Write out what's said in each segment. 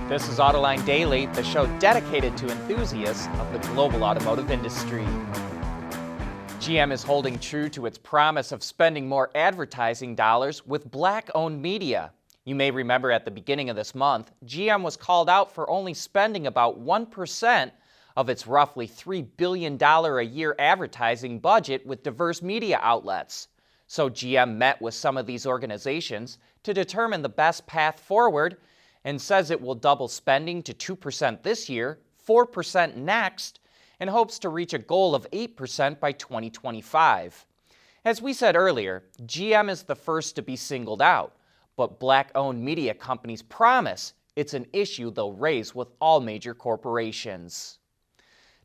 This is Autoline Daily, the show dedicated to enthusiasts of the global automotive industry. GM is holding true to its promise of spending more advertising dollars with black-owned media. You may remember at the beginning of this month, GM was called out for only spending about 1% of its roughly $3 billion a year advertising budget with diverse media outlets. So GM met with some of these organizations to determine the best path forward and says it will double spending to 2% this year, 4% next, and hopes to reach a goal of 8% by 2025. As we said earlier, GM is the first to be singled out, but black-owned media companies promise it's an issue they'll raise with all major corporations.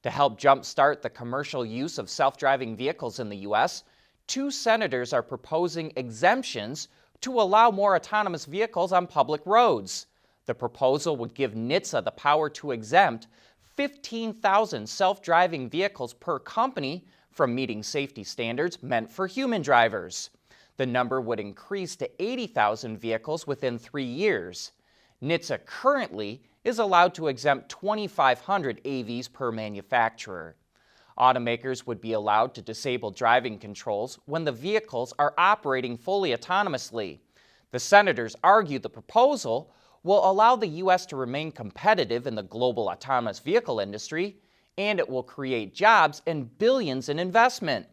To help jumpstart the commercial use of self-driving vehicles in the U.S., 2 senators are proposing exemptions to allow more autonomous vehicles on public roads. The proposal would give NHTSA the power to exempt 15,000 self-driving vehicles per company from meeting safety standards meant for human drivers. The number would increase to 80,000 vehicles within 3 years. NHTSA currently is allowed to exempt 2,500 AVs per manufacturer. Automakers would be allowed to disable driving controls when the vehicles are operating fully autonomously. The senators argue the proposal will allow the U.S. to remain competitive in the global autonomous vehicle industry, and it will create jobs and billions in investment.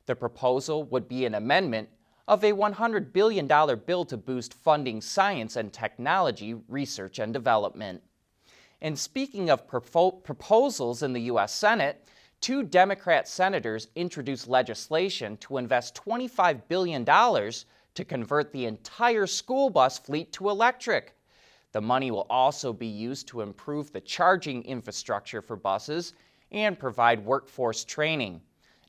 The proposal would be an amendment of a $100 billion bill to boost funding science and technology research and development. And speaking of proposals in the U.S. Senate, 2 Democrat senators introduced legislation to invest $25 billion to convert the entire school bus fleet to electric. The money will also be used to improve the charging infrastructure for buses and provide workforce training.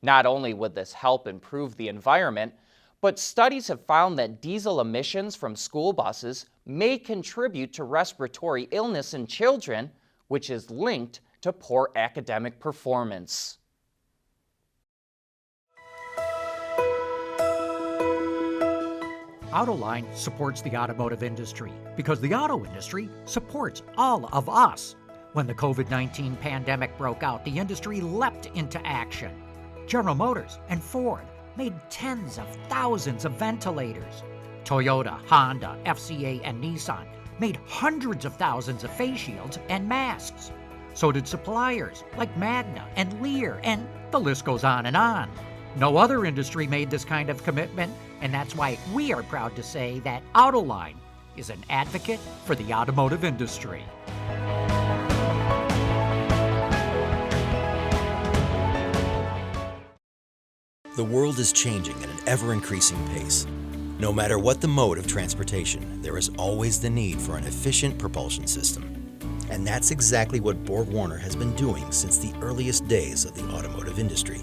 Not only would this help improve the environment, but studies have found that diesel emissions from school buses may contribute to respiratory illness in children, which is linked to poor academic performance. Autoline supports the automotive industry because the auto industry supports all of us. When the COVID-19 pandemic broke out, the industry leapt into action. General Motors and Ford made tens of thousands of ventilators. Toyota, Honda, FCA, and Nissan made hundreds of thousands of face shields and masks. So did suppliers like Magna and Lear, and the list goes on and on. No other industry made this kind of commitment, and that's why we are proud to say that Autoline is an advocate for the automotive industry. The world is changing at an ever-increasing pace. No matter what the mode of transportation, there is always the need for an efficient propulsion system. And that's exactly what BorgWarner has been doing since the earliest days of the automotive industry.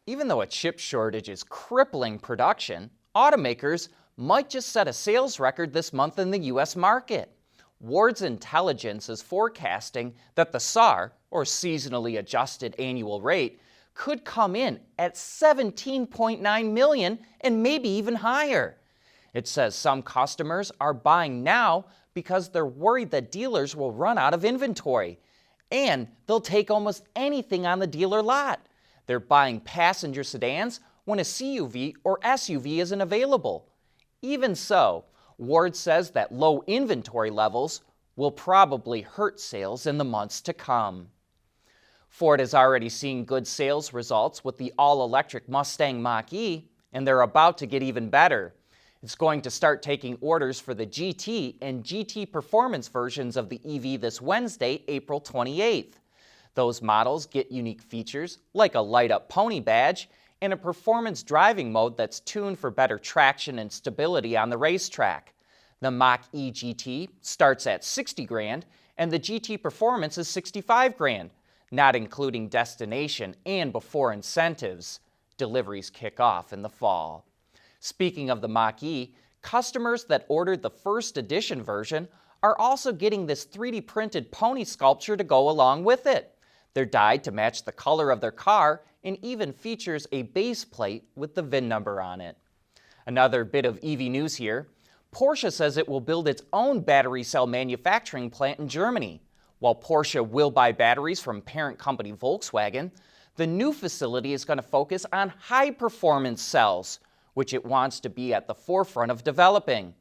Even though a chip shortage is crippling production, automakers might just set a sales record this month in the U.S. market. Ward's Intelligence is forecasting that the SAAR, or Seasonally Adjusted Annual Rate, could come in at 17.9 million and maybe even higher. It says some customers are buying now because they're worried that dealers will run out of inventory, and they'll take almost anything on the dealer lot. They're buying passenger sedans when a CUV or SUV isn't available. Even so, Ward says that low inventory levels will probably hurt sales in the months to come. Ford is already seeing good sales results with the all-electric Mustang Mach-E, and they're about to get even better. It's going to start taking orders for the GT and GT Performance versions of the EV this Wednesday, April 28th. Those models get unique features like a light-up pony badge and a performance driving mode that's tuned for better traction and stability on the racetrack. The Mach-E GT starts at $60,000 and the GT Performance is $65,000, not including destination and before incentives. Deliveries kick off in the fall. Speaking of the Mach-E, Customers that ordered the first edition version are also getting this 3D printed pony sculpture to go along with it. They're dyed to match the color of their car and even features a base plate with the VIN number on it. Another bit of EV news here. Porsche says it will build its own battery cell manufacturing plant in Germany. While Porsche will buy batteries from parent company Volkswagen, the new facility is going to focus on high-performance cells, which it wants to be at the forefront of developing.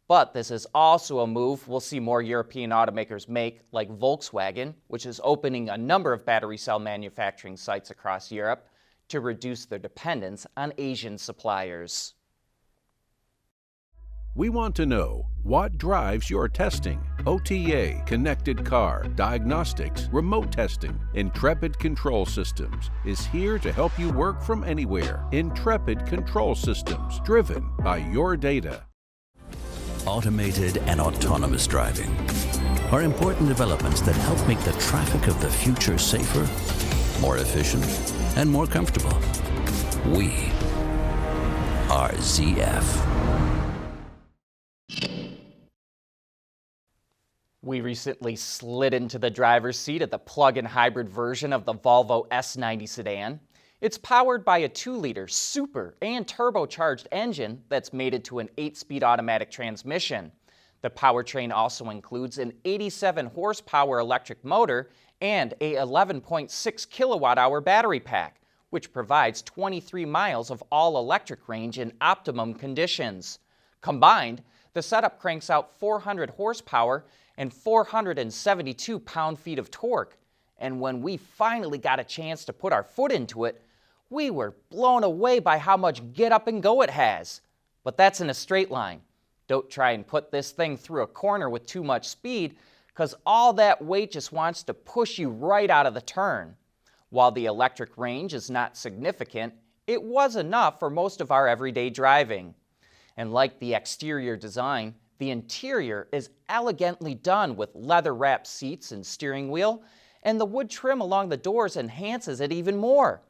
But this is also a move we'll see more European automakers make, like Volkswagen, which is opening a number of battery cell manufacturing sites across Europe to reduce their dependence on Asian suppliers. We want to know what drives your testing. OTA, connected car, diagnostics, remote testing. Intrepid Control Systems is here to help you work from anywhere. Intrepid Control Systems, driven by your data. Automated and autonomous driving are important developments that help make the traffic of the future safer, more efficient, and more comfortable. We are ZF. We recently slid into the driver's seat of the plug-in hybrid version of the Volvo S90 sedan. It's powered by a 2-liter super and turbocharged engine that's mated to an 8-speed automatic transmission. The powertrain also includes an 87 horsepower electric motor and a 11.6 kilowatt-hour battery pack, which provides 23 miles of all-electric range in optimum conditions. Combined, the setup cranks out 400 horsepower and 472 pound-feet of torque. And when we finally got a chance to put our foot into it, we were blown away by how much get up and go it has. But that's in a straight line. Don't try and put this thing through a corner with too much speed, because all that weight just wants to push you right out of the turn. While the electric range is not significant, it was enough for most of our everyday driving. And like the exterior design, the interior is elegantly done with leather-wrapped seats and steering wheel, and the wood trim along the doors enhances it even more.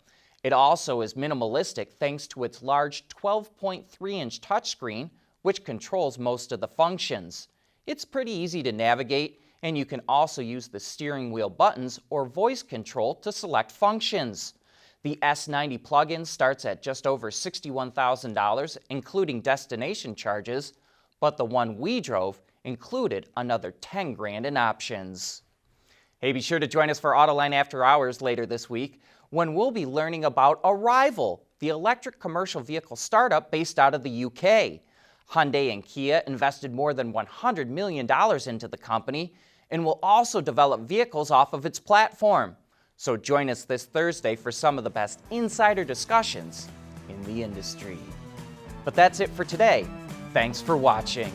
It also is minimalistic thanks to its large 12.3-inch touchscreen, which controls most of the functions. It's pretty easy to navigate, and you can also use the steering wheel buttons or voice control to select functions. The S90 plug-in starts at just over $61,000, including destination charges, but the one we drove included another $10,000 in options. Hey, be sure to join us for Autoline After Hours later this week, when we'll be learning about Arrival, the electric commercial vehicle startup based out of the UK. Hyundai and Kia invested more than $100 million into the company and will also develop vehicles off of its platform. So join us this Thursday for some of the best insider discussions in the industry. But that's it for today. Thanks for watching.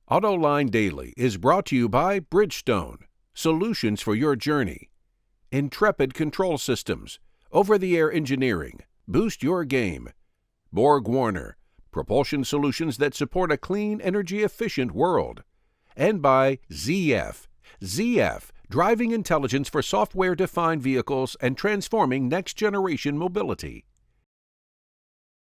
Autoline Daily is brought to you by Bridgestone, solutions for your journey. Intrepid Control Systems, over-the-air engineering, boost your game. Borg Warner, propulsion solutions that support a clean, energy-efficient world. And by ZF. ZF, driving intelligence for software-defined vehicles and transforming next-generation mobility.